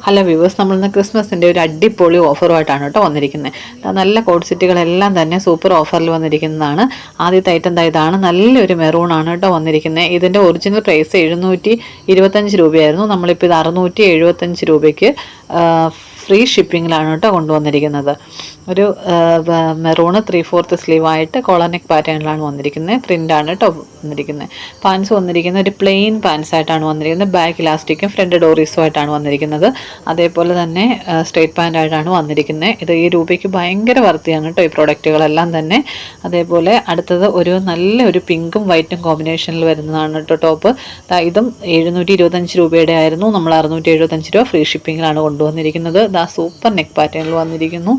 Hello viewers, നമ്മളിന്ന് ക്രിസ്മസിൻ്റെ ഒരു അടിപൊളി ഓഫറുമായിട്ടാണ് കേട്ടോ വന്നിരിക്കുന്നത്. നല്ല കോഡ് സെറ്റുകളെല്ലാം തന്നെ സൂപ്പർ ഓഫറിൽ വന്നിരിക്കുന്നതാണ്. ആദ്യത്തെ ഐറ്റം ഇതാണ്, നല്ലൊരു മെറൂണാണ് കേട്ടോ വന്നിരിക്കുന്നത്. ഇതിൻ്റെ ഒറിജിനൽ പ്രൈസ് 725 രൂപയായിരുന്നു. നമ്മളിപ്പോൾ ഇത് 675 രൂപയ്ക്ക് ഫ്രീ ഷിപ്പിങ്ങിലാണ് കേട്ടോ കൊണ്ടുവന്നിരിക്കുന്നത്. ഒരു മെറൂണ് 3/4 സ്ലീവായിട്ട് കോളർ നെക്ക് പാറ്റേണിലാണ് വന്നിരിക്കുന്നത്. പ്രിൻ്റാണ് കേട്ടോ വന്നിരിക്കുന്നത്. പാൻസ് വന്നിരിക്കുന്നത് ഒരു പ്ലെയിൻ പാൻസ് ആയിട്ടാണ് വന്നിരിക്കുന്നത്. ബാക്ക് ഇലാസ്റ്റിക്കും ഫ്രണ്ട് ഡോറീസും ആയിട്ടാണ് വന്നിരിക്കുന്നത്. അതേപോലെ തന്നെ സ്ട്രേറ്റ് പാൻ്റ് ആയിട്ടാണ് വന്നിരിക്കുന്നത്. ഇത് ഈ രൂപയ്ക്ക് ഭയങ്കര വർത്തിയാണ് കേട്ടോ ഈ പ്രോഡക്റ്റുകളെല്ലാം തന്നെ. അതേപോലെ അടുത്തത് ഒരു നല്ലൊരു പിങ്കും വൈറ്റും കോമ്പിനേഷനിൽ വരുന്നതാണ് കേട്ടോ ടോപ്പ്. ഇതും 725 രൂപയുടെ ആയിരുന്നു. നമ്മൾ 675 രൂപ ഫ്രീ ഷിപ്പിങ്ങിലാണ് കൊണ്ടുവന്നിരിക്കുന്നത്. സൂപ്പർ നെക്ക് പാറ്റേണിൽ വന്നിരിക്കുന്നു.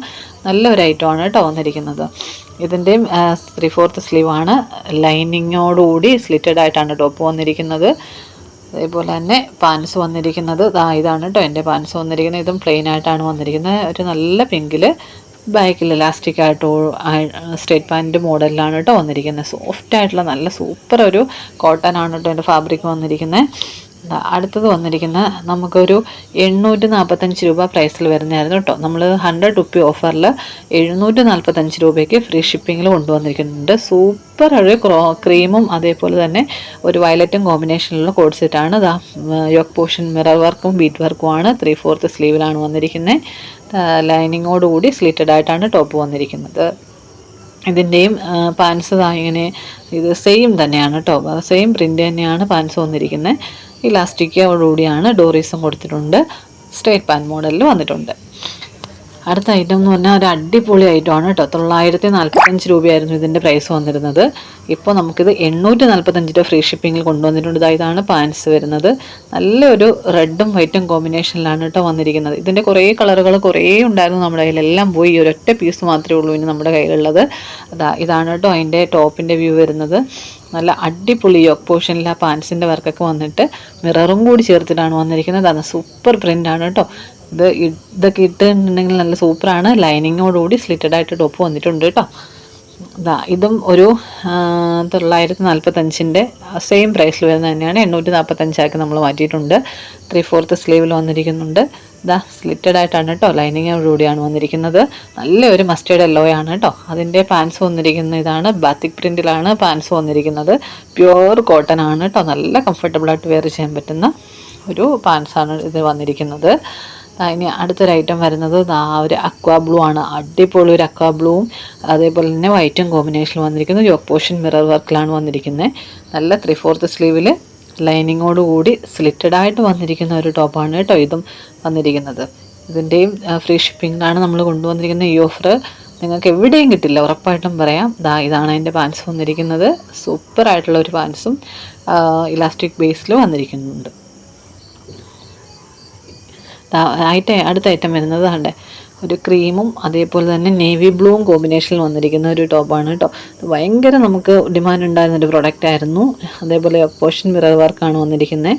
നല്ലൊരു ഐറ്റമാണ് കേട്ടോ വന്നിരിക്കുന്നത്. ഇതിൻ്റെയും 3/4 സ്ലീവാണ്. ലൈനിങ്ങോടുകൂടി സ്ലിറ്റഡ് ആയിട്ടാണ് ടോപ്പ് വന്നിരിക്കുന്നത്. അതേപോലെ തന്നെ പാൻസ് വന്നിരിക്കുന്നത് ഇതാണ് കേട്ടോ എൻ്റെ പാൻസ് വന്നിരിക്കുന്നത്. ഇതും പ്ലെയിൻ ആയിട്ടാണ് വന്നിരിക്കുന്നത്. ഒരു നല്ല പിങ്കിൽ ബാക്കിൽ ഇലാസ്റ്റിക് ആയിട്ട് സ്ട്രേറ്റ് പാൻറ്റ് മോഡലിലാണ് കേട്ടോ വന്നിരിക്കുന്നത്. സോഫ്റ്റ് ആയിട്ടുള്ള നല്ല സൂപ്പർ ഒരു കോട്ടൺ ആണ് കേട്ടോ എൻ്റെ ഫാബ്രിക് വന്നിരിക്കുന്നത്. അടുത്തത് വന്നിരിക്കുന്നത് നമുക്കൊരു 845 രൂപ പ്രൈസിൽ വരുന്നതായിരുന്നു കേട്ടോ. നമ്മൾ 100 റുപ്പി ഓഫറിൽ 745 രൂപയ്ക്ക് ഫ്രീ ഷിപ്പിങ്ങിൽ കൊണ്ടുവന്നിരിക്കുന്നുണ്ട്. സൂപ്പർ ഒരു ക്രീമും അതേപോലെ തന്നെ ഒരു വയലറ്റും കോമ്പിനേഷനിലുള്ള കോഡ് സെറ്റാണ്. യോക്ക് പോർഷൻ മിറർ വർക്കും ബീറ്റ് വർക്കുമാണ്. 3/4 സ്ലീവിലാണ് വന്നിരിക്കുന്നത്. ലൈനിങ്ങോടുകൂടി സ്ലിറ്റഡ് ആയിട്ടാണ് ടോപ്പ് വന്നിരിക്കുന്നത്. ഇതിൻ്റെയും പാൻസ് ഇങ്ങനെ ഇത് സെയിം തന്നെയാണ് കേട്ടോ. സെയിം പ്രിൻ്റ് തന്നെയാണ് പാൻസ് വന്നിരിക്കുന്നത്. ഇലാസ്റ്റിക്കോടുകൂടിയാണ് ഡോറീസും കൊടുത്തിട്ടുണ്ട്. സ്ട്രേറ്റ് പാൻ മോഡലിൽ വന്നിട്ടുണ്ട്. അടുത്ത ഐറ്റം എന്ന് പറഞ്ഞാൽ ഒരു അടിപൊളി ഐറ്റമാണ് കേട്ടോ. 945 രൂപയായിരുന്നു ഇതിൻ്റെ പ്രൈസ് വന്നിരുന്നത്. ഇപ്പോൾ നമുക്കിത് 845 രൂപ ഫ്രീ ഷിപ്പിങ്ങിൽ കൊണ്ടുവന്നിട്ടുണ്ട്. ഇതാണ് പാൻസ് വരുന്നത്. നല്ലൊരു റെഡും വൈറ്റും കോമ്പിനേഷനിലാണ് കേട്ടോ വന്നിരിക്കുന്നത്. ഇതിൻ്റെ കുറേ കളറുകൾ കുറേ ഉണ്ടായിരുന്നു നമ്മുടെ കയ്യിലെല്ലാം പോയി. ഈ ഒരൊറ്റ പീസ് മാത്രമേ ഉള്ളൂ ഇനി നമ്മുടെ കയ്യിലുള്ളത്. ഇതാണ് കേട്ടോ അതിൻ്റെ ടോപ്പിൻ്റെ വ്യൂ വരുന്നത്. നല്ല അടിപൊളി യോക്ക് പോർഷനിൽ ആ പാൻസിൻ്റെ വർക്കൊക്കെ വന്നിട്ട് മിററും കൂടി ചേർത്തിട്ടാണ് വന്നിരിക്കുന്നത്. അത് സൂപ്പർ പ്രിൻ്റാണ് കേട്ടോ. ഇതൊക്കെ ഇട്ടിട്ടുണ്ടെങ്കിൽ നല്ല സൂപ്പറാണ്. ലൈനിങ്ങോടുകൂടി സ്ലിറ്റഡ് ആയിട്ട് ടോപ്പ് വന്നിട്ടുണ്ട് കേട്ടോ. ഇതും ഒരു 945 സെയിം പ്രൈസിൽ വരുന്നത് തന്നെയാണ്. 845 നമ്മൾ മാറ്റിയിട്ടുണ്ട്. 3/4 സ്ലീവിൽ വന്നിരിക്കുന്നുണ്ട്. സ്ലിറ്റഡ് ആയിട്ടാണ് കേട്ടോ. ലൈനിങ്ങോടുകൂടിയാണ് വന്നിരിക്കുന്നത്. നല്ലൊരു മസ്റ്റേർഡ് യെല്ലോ ആണ് കേട്ടോ. അതിൻ്റെ പാൻസ് വന്നിരിക്കുന്നത് ഇതാണ്. ബാത്തിക് പ്രിൻറ്റിലാണ് പാൻസ് വന്നിരിക്കുന്നത്. പ്യുവർ കോട്ടൺ ആണ് കേട്ടോ. നല്ല കംഫർട്ടബിളായിട്ട് വെയർ ചെയ്യാൻ പറ്റുന്ന ഒരു പാൻസാണ് ഇത് വന്നിരിക്കുന്നത്. ഇനി അടുത്തൊരു ഐറ്റം വരുന്നത് ഒരു അക്വാ ബ്ലൂ ആണ്. അടിപൊളി ഒരു അക്വാ ബ്ലൂവും അതേപോലെ തന്നെ വൈറ്റും കോമ്പിനേഷനിൽ വന്നിരിക്കുന്നത്. യോക്ക് പോർഷൻ മിറർ വർക്കിലാണ് വന്നിരിക്കുന്നത്. നല്ല 3/4 സ്ലീവിൽ ലൈനിങ്ങോടുകൂടി സ്ലിറ്റഡായിട്ട് വന്നിരിക്കുന്ന ഒരു ടോപ്പാണ് കേട്ടോ ഇതും വന്നിരിക്കുന്നത്. ഇതിൻ്റെയും ഫ്രീ ഷിപ്പിങ്ങിലാണ് നമ്മൾ കൊണ്ടുവന്നിരിക്കുന്ന ഈ ഓഫർ. നിങ്ങൾക്ക് എവിടെയും കിട്ടില്ല, ഉറപ്പായിട്ടും പറയാം. ഇതാണ് അതിൻ്റെ പാൻസ് വന്നിരിക്കുന്നത്. സൂപ്പറായിട്ടുള്ള ഒരു പാൻസും ഇലാസ്റ്റിക് ബേസിൽ വന്നിരിക്കുന്നുണ്ട്. അടുത്ത ഐറ്റം വരുന്നത് ഒരു ക്രീമും അതേപോലെ തന്നെ നേവി ബ്ലൂവും കോമ്പിനേഷനിൽ വന്നിരിക്കുന്ന ഒരു ടോപ്പാണ് കേട്ടോ. ഭയങ്കര നമുക്ക് ഡിമാൻഡ് ഉണ്ടായിരുന്നൊരു പ്രൊഡക്റ്റ് ആയിരുന്നു. അതേപോലെ പോർഷൻ മിറർ വർക്കാണ് വന്നിരിക്കുന്നത്.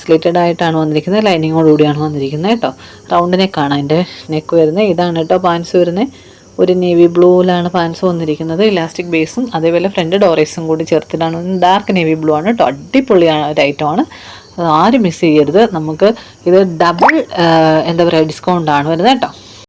സ്ലിറ്റഡ് ആയിട്ടാണ് വന്നിരിക്കുന്നത്. ലൈനിങ്ങോടുകൂടിയാണ് വന്നിരിക്കുന്നത് കേട്ടോ. റൗണ്ട് നെക്കാണ് അതിൻ്റെ നെക്ക് വരുന്നത്. ഇതാണ് കേട്ടോ പാൻസ് വരുന്നത്. ഒരു നേവി ബ്ലൂവിലാണ് പാൻസ് വന്നിരിക്കുന്നത്. ഇലാസ്റ്റിക് ബേസും അതേപോലെ ഫ്രണ്ട് ഡോറീസും കൂടി ചേർത്തിട്ടാണ്. ഡാർക്ക് നേവി ബ്ലൂ ആണ് കേട്ടോ. അടിപൊളിയാണ് ഒരു ഐറ്റമാണ്. ആരും മിസ് ചെയ്യരുത്. നമുക്ക് ഇത് ഡബിൾ ഡിസ്കൗണ്ടാണ് വരുന്നത് കേട്ടോ.